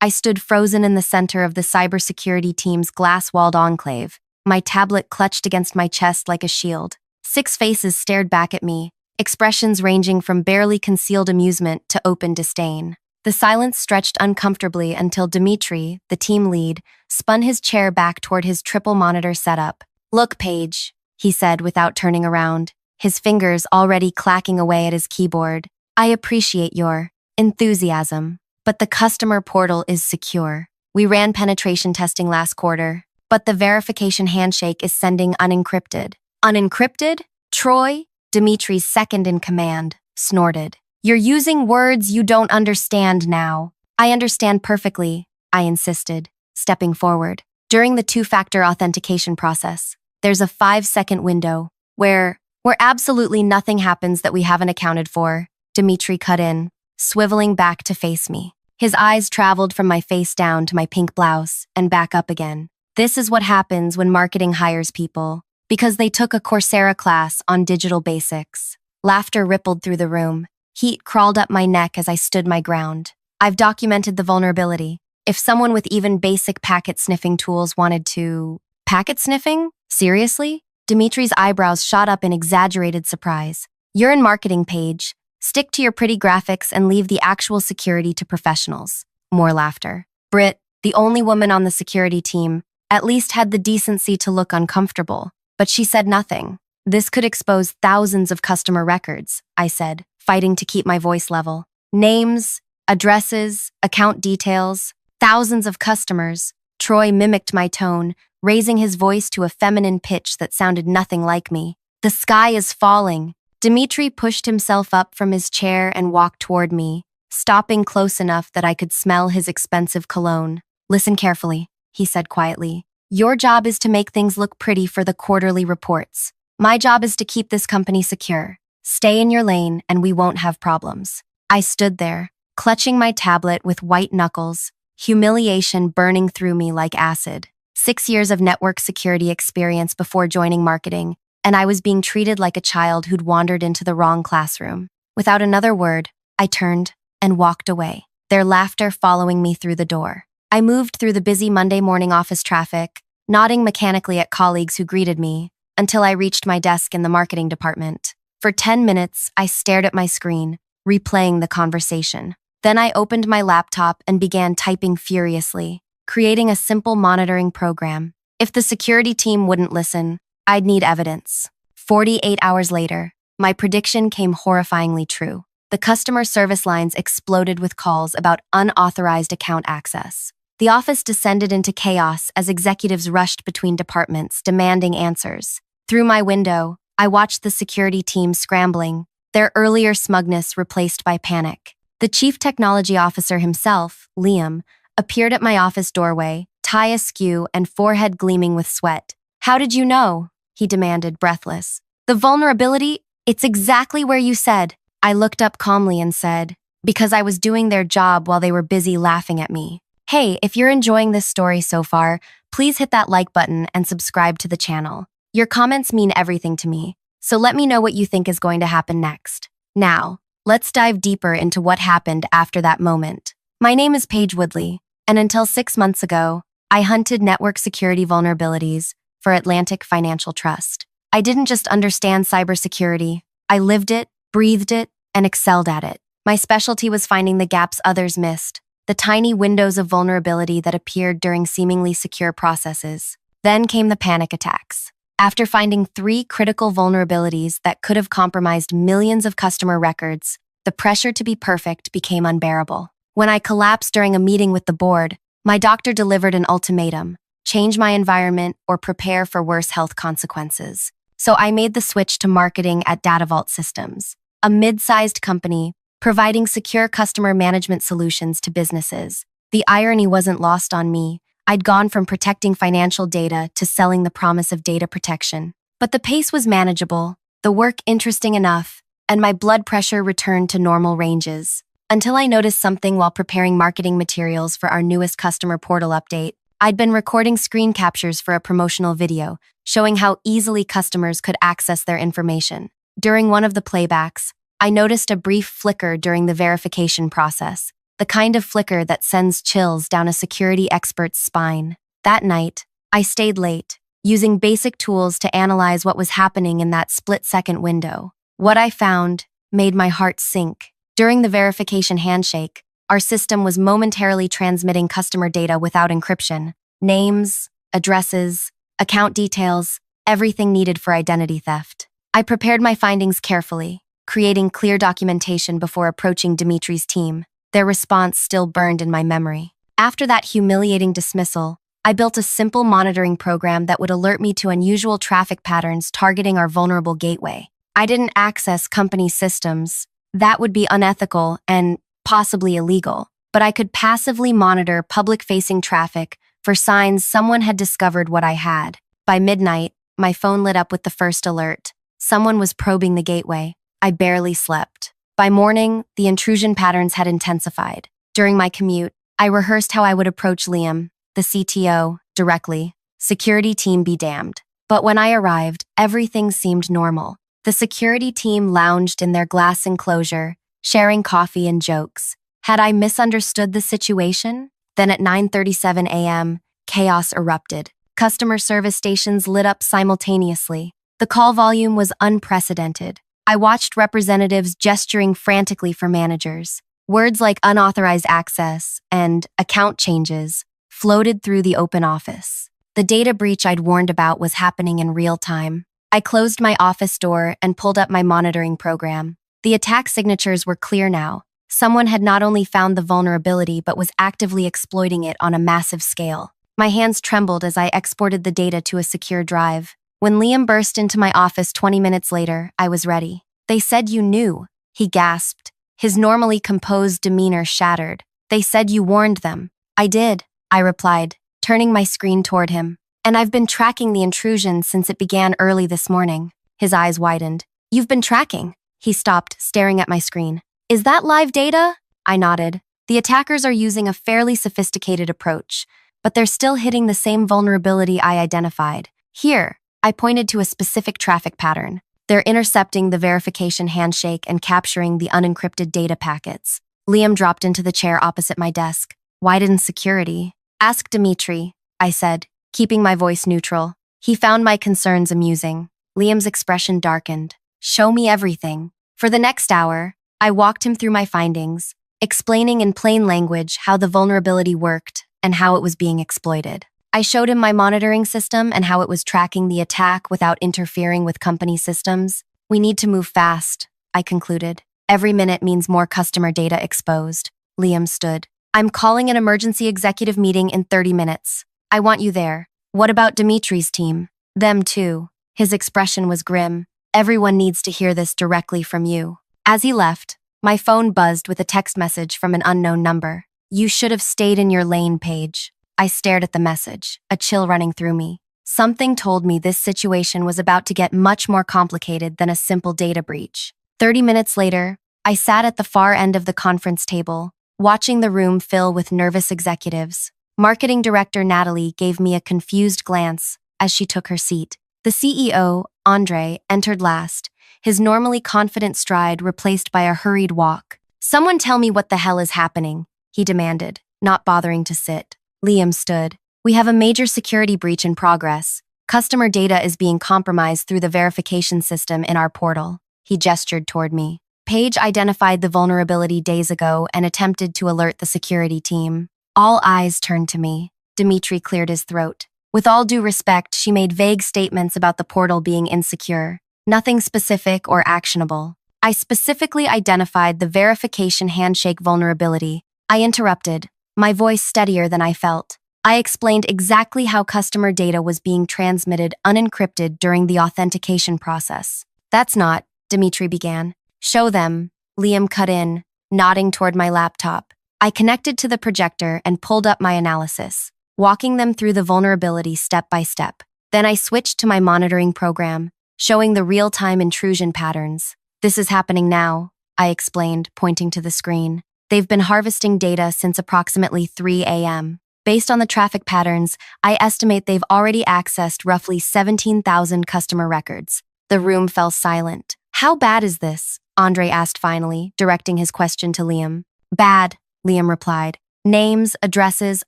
I stood frozen in the center of the cybersecurity team's glass-walled enclave, my tablet clutched against my chest like a shield. 6 faces stared back at me, expressions ranging from barely concealed amusement to open disdain. The silence stretched uncomfortably until Dmitry, the team lead, spun his chair back toward his triple monitor setup. "Look, Paige," he said without turning around, his fingers already clacking away at his keyboard. "I appreciate your enthusiasm, but the customer portal is secure. We ran penetration testing last quarter, but the verification handshake is sending unencrypted." "Unencrypted? Troy?" Dimitri's second in command snorted. "You're using words you don't understand now." "I understand perfectly," I insisted, stepping forward. "During the two-factor authentication process, there's a 5-second window where absolutely nothing happens that we haven't accounted for," Dmitry cut in, swiveling back to face me. His eyes traveled from my face down to my pink blouse and back up again. "This is what happens when marketing hires people, because they took a Coursera class on digital basics." Laughter rippled through the room. Heat crawled up my neck as I stood my ground. "I've documented the vulnerability. If someone with even basic packet sniffing tools wanted to..." "Packet sniffing? Seriously?" Dimitri's eyebrows shot up in exaggerated surprise. "You're in marketing, Paige. Stick to your pretty graphics and leave the actual security to professionals." More laughter. Britt, the only woman on the security team, at least had the decency to look uncomfortable, but she said nothing. "This could expose thousands of customer records," I said, fighting to keep my voice level. "Names, addresses, account details, thousands of customers." Troy mimicked my tone, raising his voice to a feminine pitch that sounded nothing like me. "The sky is falling." Dmitry pushed himself up from his chair and walked toward me, stopping close enough that I could smell his expensive cologne. "Listen carefully," he said quietly. "Your job is to make things look pretty for the quarterly reports. My job is to keep this company secure. Stay in your lane and we won't have problems." I stood there, clutching my tablet with white knuckles, humiliation burning through me like acid. 6 years of network security experience before joining marketing, and I was being treated like a child who'd wandered into the wrong classroom. Without another word, I turned and walked away, their laughter following me through the door. I moved through the busy Monday morning office traffic, nodding mechanically at colleagues who greeted me, until I reached my desk in the marketing department. For 10 minutes, I stared at my screen, replaying the conversation. Then I opened my laptop and began typing furiously, creating a simple monitoring program. If the security team wouldn't listen, I'd need evidence. 48 hours later, my prediction came horrifyingly true. The customer service lines exploded with calls about unauthorized account access. The office descended into chaos as executives rushed between departments, demanding answers. Through my window, I watched the security team scrambling, their earlier smugness replaced by panic. The chief technology officer himself, Liam, appeared at my office doorway, tie askew and forehead gleaming with sweat. "How did you know?" he demanded, breathless. "The vulnerability, it's exactly where you said." I looked up calmly and said, "Because I was doing their job while they were busy laughing at me." Hey, if you're enjoying this story so far, please hit that like button and subscribe to the channel. Your comments mean everything to me, so let me know what you think is going to happen next. Now, let's dive deeper into what happened after that moment. My name is Paige Woodley, and until 6 months ago, I hunted network security vulnerabilities for Atlantic Financial Trust. I didn't just understand cybersecurity, I lived it, breathed it, and excelled at it. My specialty was finding the gaps others missed, the tiny windows of vulnerability that appeared during seemingly secure processes. Then came the panic attacks. After finding 3 critical vulnerabilities that could have compromised millions of customer records, the pressure to be perfect became unbearable. When I collapsed during a meeting with the board, my doctor delivered an ultimatum: change my environment or prepare for worse health consequences. So I made the switch to marketing at DataVault Systems, a mid-sized company providing secure customer management solutions to businesses. The irony wasn't lost on me. I'd gone from protecting financial data to selling the promise of data protection. But the pace was manageable, the work interesting enough, and my blood pressure returned to normal ranges. Until I noticed something while preparing marketing materials for our newest customer portal update. I'd been recording screen captures for a promotional video, showing how easily customers could access their information. During one of the playbacks, I noticed a brief flicker during the verification process, the kind of flicker that sends chills down a security expert's spine. That night, I stayed late, using basic tools to analyze what was happening in that split-second window. What I found made my heart sink. During the verification handshake, our system was momentarily transmitting customer data without encryption. Names, addresses, account details, everything needed for identity theft. I prepared my findings carefully, creating clear documentation before approaching Dimitri's team. Their response still burned in my memory. After that humiliating dismissal, I built a simple monitoring program that would alert me to unusual traffic patterns targeting our vulnerable gateway. I didn't access company systems. That would be unethical and possibly illegal, but I could passively monitor public-facing traffic for signs someone had discovered what I had. By midnight, my phone lit up with the first alert. Someone was probing the gateway. I barely slept. By morning, the intrusion patterns had intensified. During my commute, I rehearsed how I would approach Liam, the CTO, directly. Security team be damned. But when I arrived, everything seemed normal. The security team lounged in their glass enclosure, sharing coffee and jokes. Had I misunderstood the situation? Then at 9:37 a.m., chaos erupted. Customer service stations lit up simultaneously. The call volume was unprecedented. I watched representatives gesturing frantically for managers. Words like unauthorized access and account changes floated through the open office. The data breach I'd warned about was happening in real time. I closed my office door and pulled up my monitoring program. The attack signatures were clear now. Someone had not only found the vulnerability but was actively exploiting it on a massive scale. My hands trembled as I exported the data to a secure drive. When Liam burst into my office 20 minutes later, I was ready. "They said you knew," he gasped. His normally composed demeanor shattered. "They said you warned them." "I did," I replied, turning my screen toward him. "And I've been tracking the intrusion since it began early this morning." His eyes widened. "You've been tracking?" He stopped, staring at my screen. "Is that live data?" I nodded. "The attackers are using a fairly sophisticated approach, but they're still hitting the same vulnerability I identified. Here," I pointed to a specific traffic pattern. "They're intercepting the verification handshake and capturing the unencrypted data packets." Liam dropped into the chair opposite my desk. "Widen security." "Ask Dimitri," I said, keeping my voice neutral. He found my concerns amusing. Liam's expression darkened. "Show me everything." For the next hour, I walked him through my findings, explaining in plain language how the vulnerability worked and how it was being exploited. I showed him my monitoring system and how it was tracking the attack without interfering with company systems. "We need to move fast," I concluded. "Every minute means more customer data exposed." Liam stood. "I'm calling an emergency executive meeting in 30 minutes. I want you there." "What about Dimitri's team?" "Them too." His expression was grim. "Everyone needs to hear this directly from you." As he left, my phone buzzed with a text message from an unknown number. "You should have stayed in your lane, Paige." I stared at the message, a chill running through me. Something told me this situation was about to get much more complicated than a simple data breach. 30 minutes later, I sat at the far end of the conference table, watching the room fill with nervous executives. Marketing Director Natalie gave me a confused glance as she took her seat. The CEO, Andre, entered last, his normally confident stride replaced by a hurried walk. "Someone tell me what the hell is happening," he demanded, not bothering to sit. Liam stood. "We have a major security breach in progress. Customer data is being compromised through the verification system in our portal." He gestured toward me. "Paige identified the vulnerability days ago and attempted to alert the security team." All eyes turned to me. Dimitri cleared his throat. "With all due respect, she made vague statements about the portal being insecure. Nothing specific or actionable. I specifically identified the verification handshake vulnerability." I interrupted, my voice steadier than I felt. I explained exactly how customer data was being transmitted unencrypted during the authentication process. "That's not," Dimitri began. "Show them," Liam cut in, nodding toward my laptop. I connected to the projector and pulled up my analysis, walking them through the vulnerability step by step. Then I switched to my monitoring program, showing the real-time intrusion patterns. "This is happening now," I explained, pointing to the screen. "They've been harvesting data since approximately 3 a.m. Based on the traffic patterns, I estimate they've already accessed roughly 17,000 customer records." The room fell silent. "How bad is this?" Andre asked finally, directing his question to Liam. "Bad," Liam replied. Names, addresses,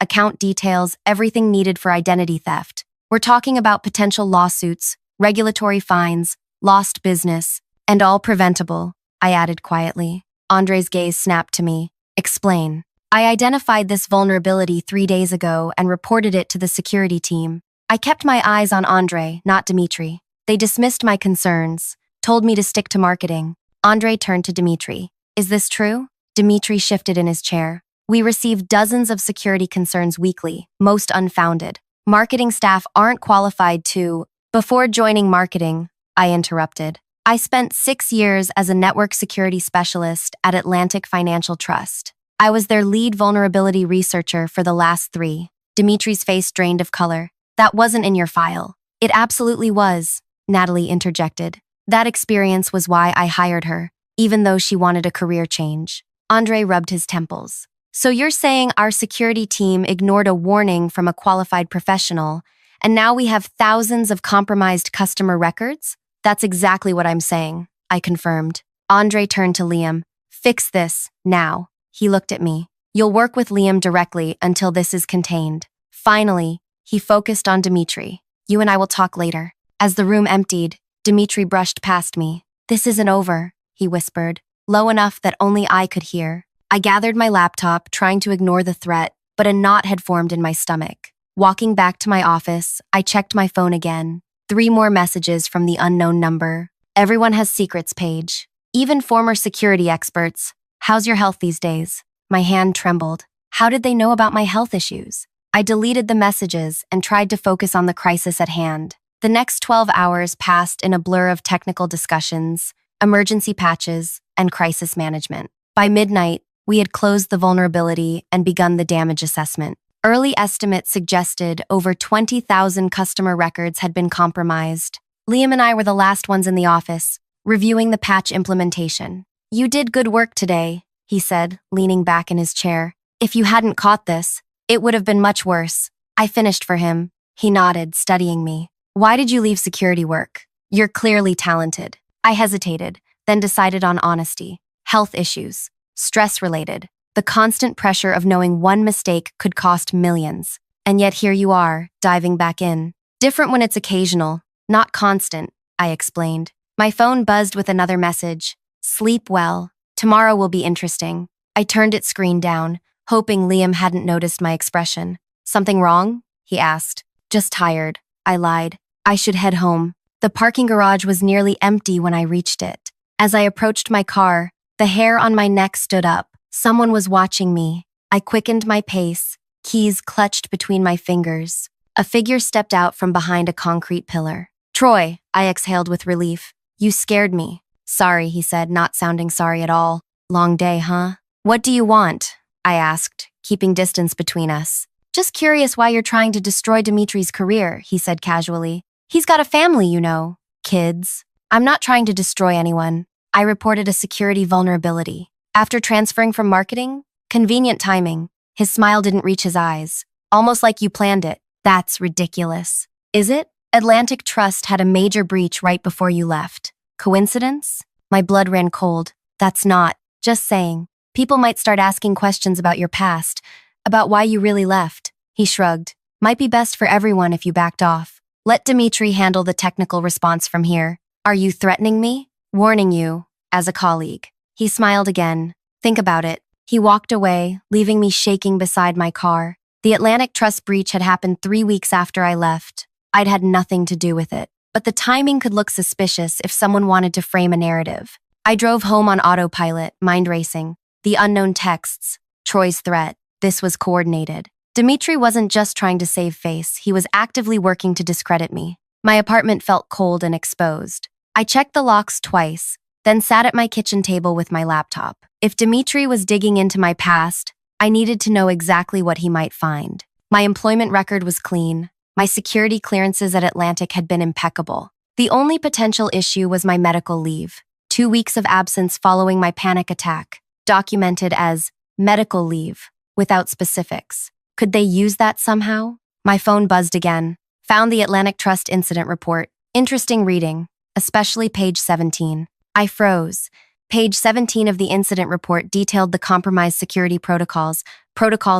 account details, everything needed for identity theft. We're talking about potential lawsuits, regulatory fines, lost business, and all preventable, I added quietly. Andre's gaze snapped to me. Explain. I identified this vulnerability 3 days ago and reported it to the security team. I kept my eyes on Andre, not Dimitri. They dismissed my concerns, told me to stick to marketing. Andre turned to Dimitri. Is this true? Dimitri shifted in his chair. We receive dozens of security concerns weekly, most unfounded. Marketing staff aren't qualified to… Before joining marketing, I interrupted. I spent 6 years as a network security specialist at Atlantic Financial Trust. I was their lead vulnerability researcher for the last 3. Dimitri's face drained of color. That wasn't in your file. It absolutely was, Natalie interjected. That experience was why I hired her, even though she wanted a career change. Andre rubbed his temples. So you're saying our security team ignored a warning from a qualified professional, and now we have thousands of compromised customer records? That's exactly what I'm saying, I confirmed. Andre turned to Liam. Fix this, now. He looked at me. You'll work with Liam directly until this is contained. Finally, he focused on Dimitri. You and I will talk later. As the room emptied, Dimitri brushed past me. This isn't over, he whispered, low enough that only I could hear. I gathered my laptop, trying to ignore the threat, but a knot had formed in my stomach. Walking back to my office, I checked my phone again. 3 more messages from the unknown number. Everyone has secrets page. Even former security experts. How's your health these days? My hand trembled. How did they know about my health issues? I deleted the messages and tried to focus on the crisis at hand. The next 12 hours passed in a blur of technical discussions, emergency patches, and crisis management. By midnight, we had closed the vulnerability and begun the damage assessment. Early estimates suggested over 20,000 customer records had been compromised. Liam and I were the last ones in the office, reviewing the patch implementation. You did good work today, he said, leaning back in his chair. If you hadn't caught this, it would have been much worse. I finished for him. He nodded, studying me. Why did you leave security work? You're clearly talented. I hesitated, then decided on honesty. Health issues. Stress-related. The constant pressure of knowing one mistake could cost millions. And yet here you are, diving back in. Different when it's occasional, not constant, I explained. My phone buzzed with another message. Sleep well. Tomorrow will be interesting. I turned its screen down, hoping Liam hadn't noticed my expression. Something wrong? He asked. Just tired, I lied. I should head home. The parking garage was nearly empty when I reached it. As I approached my car, the hair on my neck stood up. Someone was watching me. I quickened my pace, keys clutched between my fingers. A figure stepped out from behind a concrete pillar. Troy, I exhaled with relief. You scared me. Sorry, he said, not sounding sorry at all. Long day, huh? What do you want? I asked, keeping distance between us. Just curious why you're trying to destroy Dimitri's career, he said casually. He's got a family, you know. Kids. I'm not trying to destroy anyone. I reported a security vulnerability. After transferring from marketing? Convenient timing. His smile didn't reach his eyes. Almost like you planned it. That's ridiculous. Is it? Atlantic Trust had a major breach right before you left. Coincidence? My blood ran cold. That's not. Just saying. People might start asking questions about your past, about why you really left. He shrugged. Might be best for everyone if you backed off. Let Dimitri handle the technical response from here. Are you threatening me? Warning you, as a colleague. He smiled again. Think about it. He walked away, leaving me shaking beside my car. The Atlantic Trust breach had happened 3 weeks after I left. I'd had nothing to do with it. But the timing could look suspicious if someone wanted to frame a narrative. I drove home on autopilot, mind racing. The unknown texts. Troy's threat. This was coordinated. Dimitri wasn't just trying to save face, he was actively working to discredit me. My apartment felt cold and exposed. I checked the locks twice, then sat at my kitchen table with my laptop. If Dimitri was digging into my past, I needed to know exactly what he might find. My employment record was clean. My security clearances at Atlantic had been impeccable. The only potential issue was my medical leave. 2 weeks of absence following my panic attack, documented as medical leave, without specifics. Could they use that somehow? My phone buzzed again. Found the Atlantic Trust incident report. Interesting reading, especially page 17. I froze. Page 17 of the incident report detailed the compromised security protocols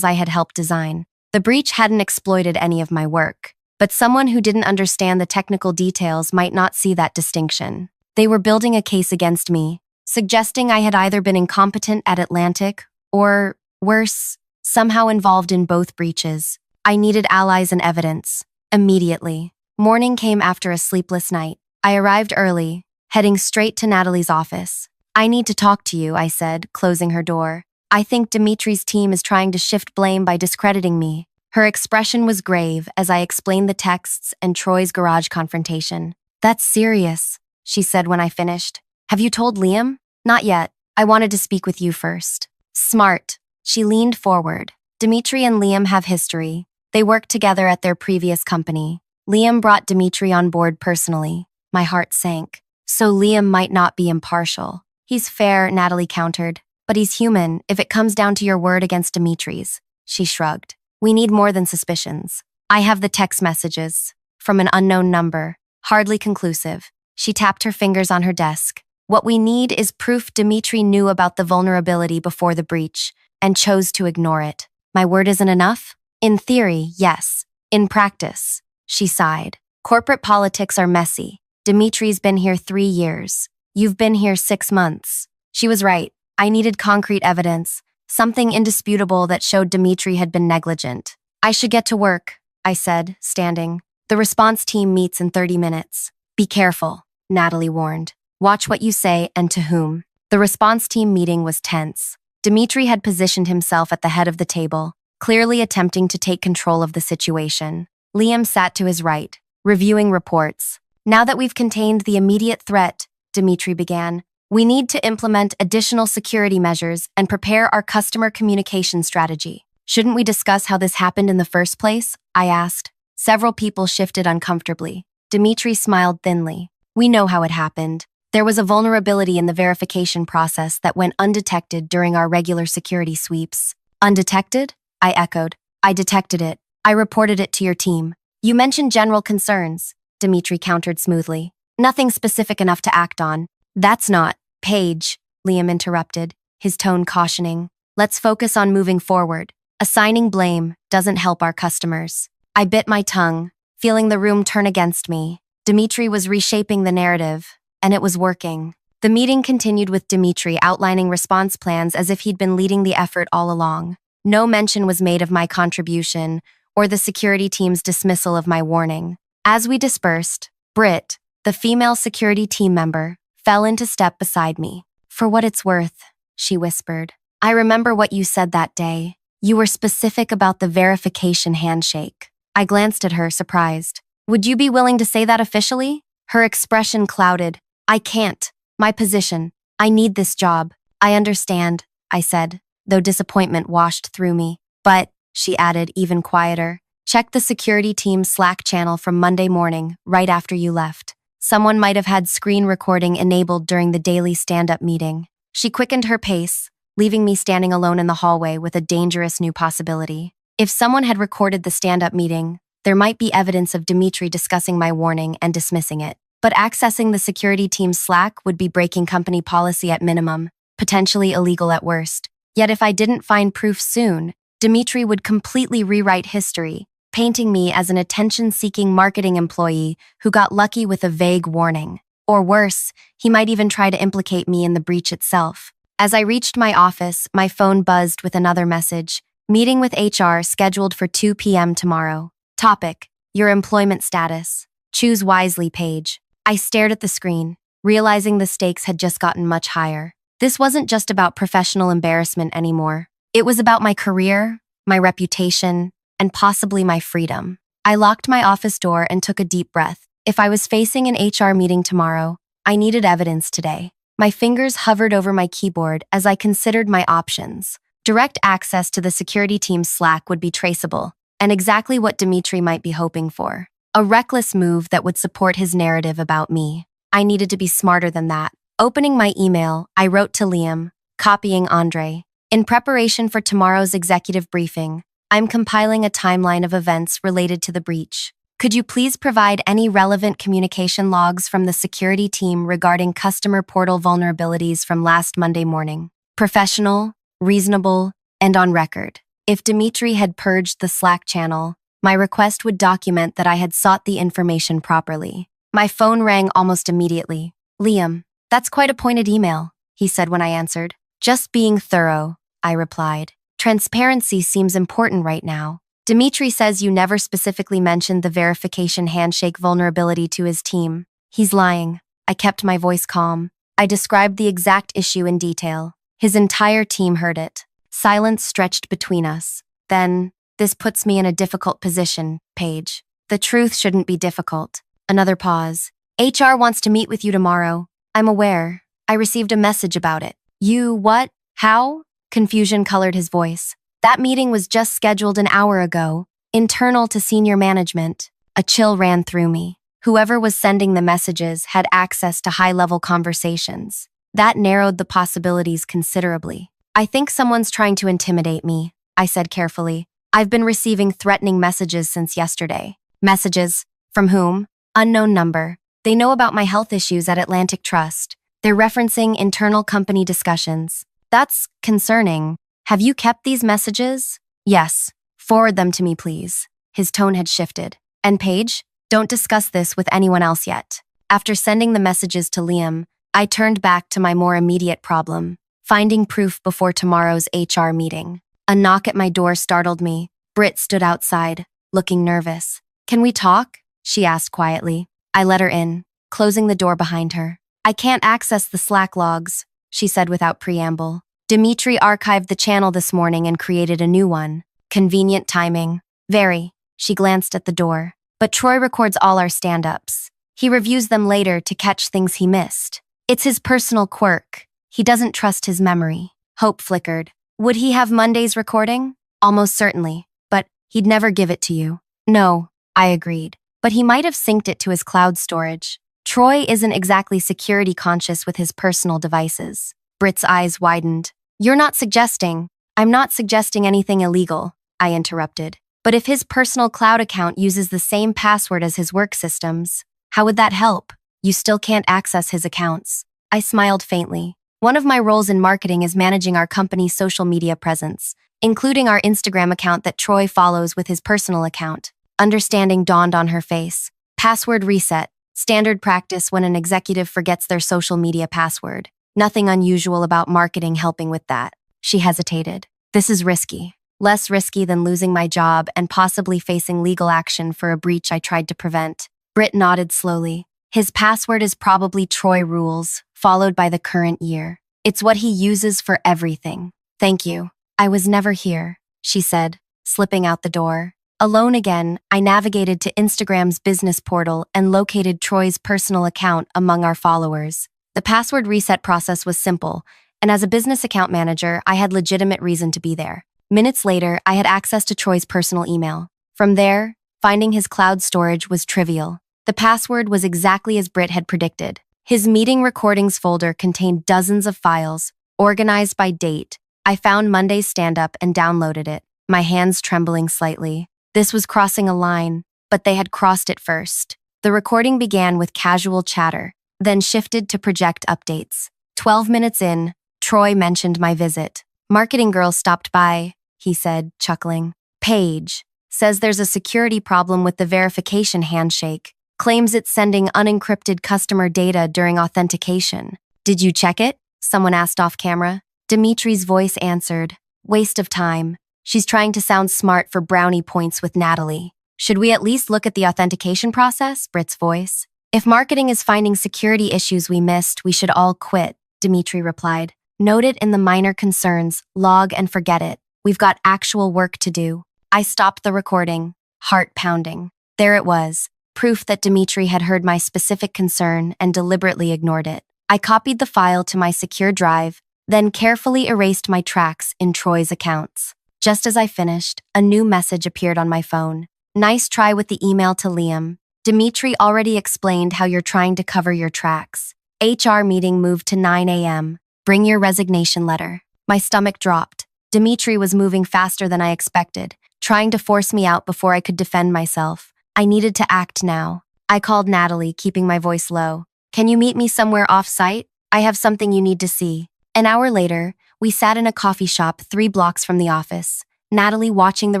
I had helped design. The breach hadn't exploited any of my work, but someone who didn't understand the technical details might not see that distinction. They were building a case against me, suggesting I had either been incompetent at Atlantic or, worse, somehow involved in both breaches. I needed allies and evidence. Immediately. Morning came after a sleepless night. I arrived early, heading straight to Natalie's office. "I need to talk to you," I said, closing her door. "I think Dimitri's team is trying to shift blame by discrediting me." Her expression was grave as I explained the texts and Troy's garage confrontation. "That's serious," she said when I finished. "Have you told Liam?" "Not yet. I wanted to speak with you first." "Smart." She leaned forward. "Dimitri and Liam have history. They worked together at their previous company. Liam brought Dimitri on board personally." My heart sank. "So Liam might not be impartial." "He's fair," Natalie countered. "But he's human if it comes down to your word against Dimitri's." She shrugged. "We need more than suspicions. I have the text messages. From an unknown number. Hardly conclusive." She tapped her fingers on her desk. "What we need is proof Dimitri knew about the vulnerability before the breach and chose to ignore it. My word isn't enough? In theory, yes. In practice," she sighed. "Corporate politics are messy. Dimitri's been here 3 years. You've been here 6 months." She was right. I needed concrete evidence, something indisputable that showed Dimitri had been negligent. "I should get to work," I said, standing. "The response team meets in 30 minutes. Be careful," Natalie warned. "Watch what you say and to whom." The response team meeting was tense. Dimitri had positioned himself at the head of the table, clearly attempting to take control of the situation. Liam sat to his right, reviewing reports. "Now that we've contained the immediate threat," Dimitri began, "we need to implement additional security measures and prepare our customer communication strategy." "Shouldn't we discuss how this happened in the first place?" I asked. Several people shifted uncomfortably. Dimitri smiled thinly. "We know how it happened. There was a vulnerability in the verification process that went undetected during our regular security sweeps." "Undetected?" I echoed. "I detected it. I reported it to your team." "You mentioned general concerns," Dimitri countered smoothly. "Nothing specific enough to act on." "That's not." "Paige," Liam interrupted, his tone cautioning. "Let's focus on moving forward. Assigning blame doesn't help our customers." I bit my tongue, feeling the room turn against me. Dimitri was reshaping the narrative, and it was working. The meeting continued with Dimitri outlining response plans as if he'd been leading the effort all along. No mention was made of my contribution or the security team's dismissal of my warning. As we dispersed, Britt, the female security team member, fell into step beside me. "For what it's worth," she whispered, "I remember what you said that day. You were specific about the verification handshake." I glanced at her, surprised. "Would you be willing to say that officially?" Her expression clouded. "I can't. My position. I need this job." "I understand," I said, though disappointment washed through me. "But," she added, even quieter, "check the security team's Slack channel from Monday morning, right after you left. Someone might have had screen recording enabled during the daily stand-up meeting." She quickened her pace, leaving me standing alone in the hallway with a dangerous new possibility. If someone had recorded the stand-up meeting, there might be evidence of Dimitri discussing my warning and dismissing it. But accessing the security team's Slack would be breaking company policy at minimum, potentially illegal at worst. Yet if I didn't find proof soon, Dimitri would completely rewrite history, painting me as an attention-seeking marketing employee who got lucky with a vague warning. Or worse, he might even try to implicate me in the breach itself. As I reached my office, my phone buzzed with another message. "Meeting with HR scheduled for 2 p.m. tomorrow. Topic: your employment status. Choose wisely, Paige." I stared at the screen, realizing the stakes had just gotten much higher. This wasn't just about professional embarrassment anymore. It was about my career, my reputation, and possibly my freedom. I locked my office door and took a deep breath. If I was facing an HR meeting tomorrow, I needed evidence today. My fingers hovered over my keyboard as I considered my options. Direct access to the security team's Slack would be traceable, and exactly what Dimitri might be hoping for. A reckless move that would support his narrative about me. I needed to be smarter than that. Opening my email, I wrote to Liam, copying Andre. "In preparation for tomorrow's executive briefing, I'm compiling a timeline of events related to the breach. Could you please provide any relevant communication logs from the security team regarding customer portal vulnerabilities from last Monday morning? Professional, reasonable, and on record. If Dimitri had purged the Slack channel, my request would document that I had sought the information properly. My phone rang almost immediately. Liam, that's quite a pointed email, he said when I answered. Just being thorough, I replied. Transparency seems important right now. Dimitri says you never specifically mentioned the verification handshake vulnerability to his team. He's lying. I kept my voice calm. I described the exact issue in detail. His entire team heard it. Silence stretched between us. Then, this puts me in a difficult position, Paige. The truth shouldn't be difficult. Another pause. HR wants to meet with you tomorrow. I'm aware. I received a message about it. You what? How? Confusion colored his voice. That meeting was just scheduled an hour ago, internal to senior management. A chill ran through me. Whoever was sending the messages had access to high-level conversations. That narrowed the possibilities considerably. I think someone's trying to intimidate me, I said carefully. I've been receiving threatening messages since yesterday. Messages? From whom? Unknown number. They know about my health issues at Atlantic Trust. They're referencing internal company discussions. That's concerning. Have you kept these messages? Yes. Forward them to me, please. His tone had shifted. And Paige, don't discuss this with anyone else yet. After sending the messages to Liam, I turned back to my more immediate problem, finding proof before tomorrow's HR meeting. A knock at my door startled me. Britt stood outside, looking nervous. Can we talk? She asked quietly. I let her in, closing the door behind her. I can't access the Slack logs, she said without preamble. Dimitri archived the channel this morning and created a new one. Convenient timing. Very. She glanced at the door. But Troy records all our stand-ups. He reviews them later to catch things he missed. It's his personal quirk. He doesn't trust his memory. Hope flickered. Would he have Monday's recording? Almost certainly. But he'd never give it to you. No, I agreed. But he might have synced it to his cloud storage. Troy isn't exactly security conscious with his personal devices. Britt's eyes widened. You're not suggesting. I'm not suggesting anything illegal, I interrupted. But if his personal cloud account uses the same password as his work systems, how would that help? You still can't access his accounts. I smiled faintly. One of my roles in marketing is managing our company's social media presence, including our Instagram account that Troy follows with his personal account. Understanding dawned on her face. Password reset. Standard practice when an executive forgets their social media password. Nothing unusual about marketing helping with that. She hesitated. This is risky. Less risky than losing my job and possibly facing legal action for a breach I tried to prevent. Britt nodded slowly. His password is probably Troy Rules, followed by the current year. It's what he uses for everything. Thank you. I was never here, she said, slipping out the door. Alone again, I navigated to Instagram's business portal and located Troy's personal account among our followers. The password reset process was simple, and as a business account manager, I had legitimate reason to be there. Minutes later, I had access to Troy's personal email. From there, finding his cloud storage was trivial. The password was exactly as Britt had predicted. His meeting recordings folder contained dozens of files, organized by date. I found Monday's stand-up and downloaded it, my hands trembling slightly. This was crossing a line, but they had crossed it first. The recording began with casual chatter, then shifted to project updates. 12 minutes in, Troy mentioned my visit. Marketing girl stopped by, he said, chuckling. Paige says there's a security problem with the verification handshake. Claims it's sending unencrypted customer data during authentication. Did you check it? Someone asked off camera. Dimitri's voice answered. Waste of time. She's trying to sound smart for brownie points with Natalie. Should we at least look at the authentication process? Britt's voice. If marketing is finding security issues we missed, we should all quit, Dimitri replied. Note it in the minor concerns, log and forget it. We've got actual work to do. I stopped the recording, heart pounding. There it was, proof that Dimitri had heard my specific concern and deliberately ignored it. I copied the file to my secure drive, then carefully erased my tracks in Troy's accounts. Just as I finished, a new message appeared on my phone. Nice try with the email to Liam. Dimitri already explained how you're trying to cover your tracks. HR meeting moved to 9 a.m. Bring your resignation letter. My stomach dropped. Dimitri was moving faster than I expected, trying to force me out before I could defend myself. I needed to act now. I called Natalie, keeping my voice low. Can you meet me somewhere off-site? I have something you need to see. An hour later, we sat in a coffee shop 3 blocks from the office, Natalie watching the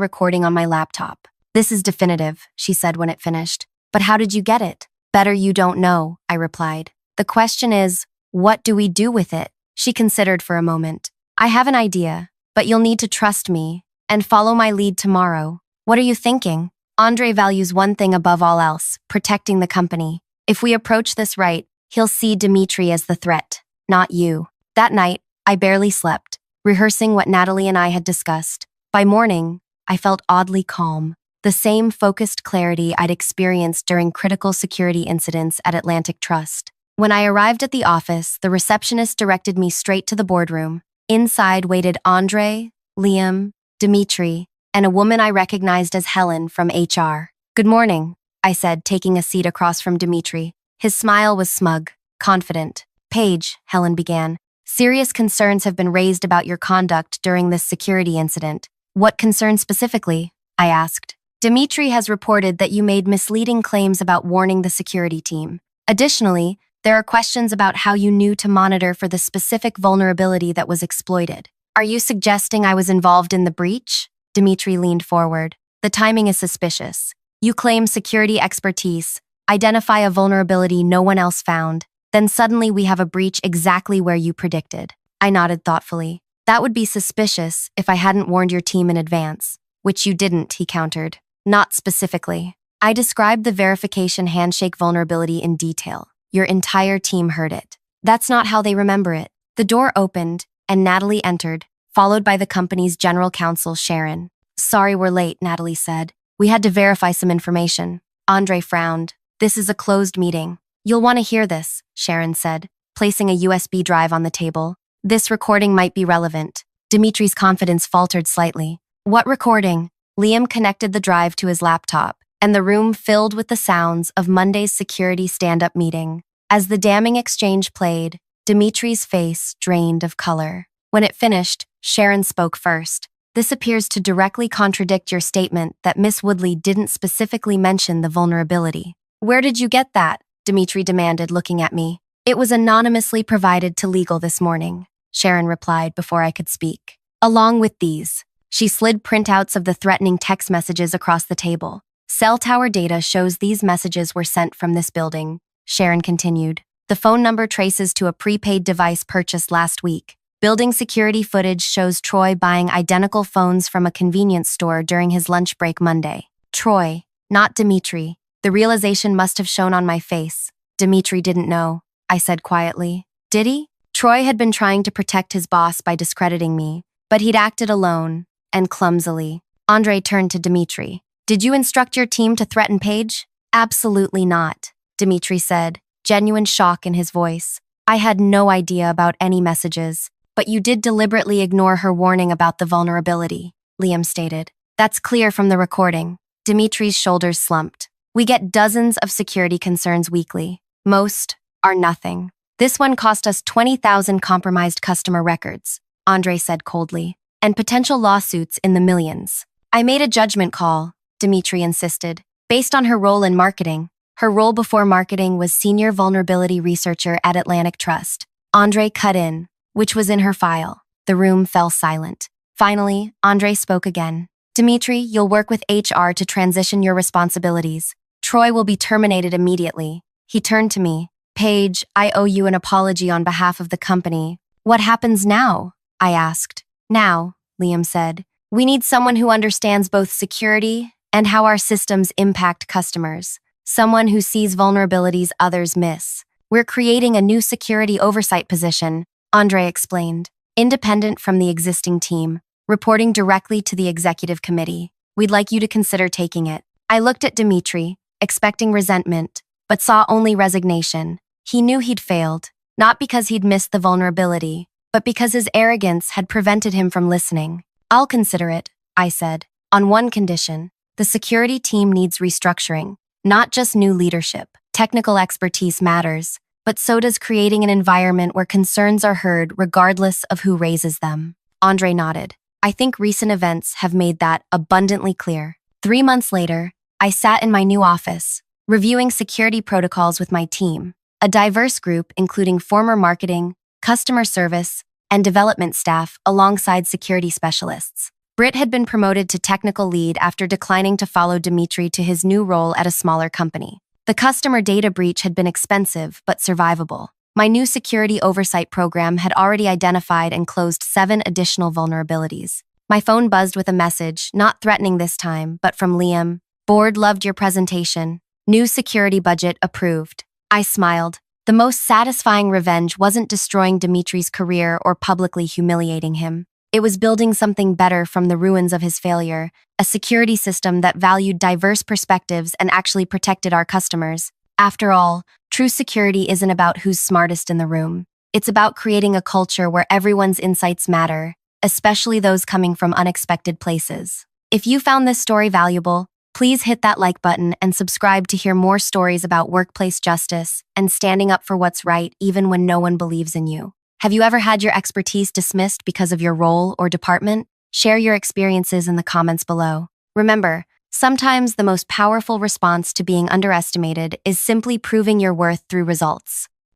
recording on my laptop. This is definitive, she said when it finished. But how did you get it? Better you don't know, I replied. The question is, what do we do with it? She considered for a moment. I have an idea, but you'll need to trust me and follow my lead tomorrow. What are you thinking? Andre values one thing above all else, protecting the company. If we approach this right, he'll see Dimitri as the threat, not you. That night, I barely slept, rehearsing what Natalie and I had discussed. By morning, I felt oddly calm, the same focused clarity I'd experienced during critical security incidents at Atlantic Trust. When I arrived at the office, the receptionist directed me straight to the boardroom. Inside waited Andre, Liam, Dimitri, and a woman I recognized as Helen from HR. Good morning, I said, taking a seat across from Dimitri. His smile was smug, confident. Paige, Helen began, serious concerns have been raised about your conduct during this security incident. What concerns specifically? I asked. Dimitri has reported that you made misleading claims about warning the security team. Additionally, there are questions about how you knew to monitor for the specific vulnerability that was exploited. Are you suggesting I was involved in the breach? Dimitri leaned forward. The timing is suspicious. You claim security expertise, identify a vulnerability no one else found, then suddenly we have a breach exactly where you predicted. I nodded thoughtfully. That would be suspicious if I hadn't warned your team in advance, which you didn't, he countered. Not specifically. I described the verification handshake vulnerability in detail. Your entire team heard it. That's not how they remember it. The door opened, and Natalie entered, followed by the company's general counsel, Sharon. Sorry we're late, Natalie said. We had to verify some information. Andre frowned. This is a closed meeting. You'll want to hear this, Sharon said, placing a USB drive on the table. This recording might be relevant. Dimitri's confidence faltered slightly. What recording? Liam connected the drive to his laptop, and the room filled with the sounds of Monday's security stand-up meeting. As the damning exchange played, Dimitri's face drained of color. When it finished, Sharon spoke first. This appears to directly contradict your statement that Miss Woodley didn't specifically mention the vulnerability. Where did you get that? Dimitri demanded, looking at me. It was anonymously provided to legal this morning, Sharon replied before I could speak. Along with these, she slid printouts of the threatening text messages across the table. Cell tower data shows these messages were sent from this building, Sharon continued. The phone number traces to a prepaid device purchased last week. Building security footage shows Troy buying identical phones from a convenience store during his lunch break Monday. Troy, not Dimitri. The realization must have shown on my face. Dimitri didn't know, I said quietly. Did he? Troy had been trying to protect his boss by discrediting me, but he'd acted alone and clumsily. Andre turned to Dimitri. Did you instruct your team to threaten Paige? Absolutely not, Dimitri said, genuine shock in his voice. I had no idea about any messages, but you did deliberately ignore her warning about the vulnerability, Liam stated. That's clear from the recording. Dimitri's shoulders slumped. We get dozens of security concerns weekly. Most are nothing. This one cost us 20,000 compromised customer records, Andre said coldly, and potential lawsuits in the millions. I made a judgment call, Dimitri insisted, based on her role in marketing. Her role before marketing was senior vulnerability researcher at Atlantic Trust. Andre cut in, which was in her file. The room fell silent. Finally, Andre spoke again. Dimitri, you'll work with HR to transition your responsibilities. Troy will be terminated immediately. He turned to me. Paige, I owe you an apology on behalf of the company. What happens now? I asked. Now, Liam said, we need someone who understands both security and how our systems impact customers. Someone who sees vulnerabilities others miss. We're creating a new security oversight position, Andre explained, independent from the existing team, reporting directly to the executive committee. We'd like you to consider taking it. I looked at Dimitri, expecting resentment, but saw only resignation. He knew he'd failed, not because he'd missed the vulnerability, but because his arrogance had prevented him from listening. I'll consider it, I said, on one condition. The security team needs restructuring, not just new leadership. Technical expertise matters, but so does creating an environment where concerns are heard regardless of who raises them. Andre nodded. I think recent events have made that abundantly clear. 3 months later, I sat in my new office, reviewing security protocols with my team, a diverse group including former marketing, customer service, and development staff alongside security specialists. Britt had been promoted to technical lead after declining to follow Dimitri to his new role at a smaller company. The customer data breach had been expensive but survivable. My new security oversight program had already identified and closed 7 additional vulnerabilities. My phone buzzed with a message, not threatening this time, but from Liam. Board loved your presentation. New security budget approved. I smiled. The most satisfying revenge wasn't destroying Dimitri's career or publicly humiliating him. It was building something better from the ruins of his failure, a security system that valued diverse perspectives and actually protected our customers. After all, true security isn't about who's smartest in the room. It's about creating a culture where everyone's insights matter, especially those coming from unexpected places. If you found this story valuable, please hit that like button and subscribe to hear more stories about workplace justice and standing up for what's right even when no one believes in you. Have you ever had your expertise dismissed because of your role or department? Share your experiences in the comments below. Remember, sometimes the most powerful response to being underestimated is simply proving your worth through results.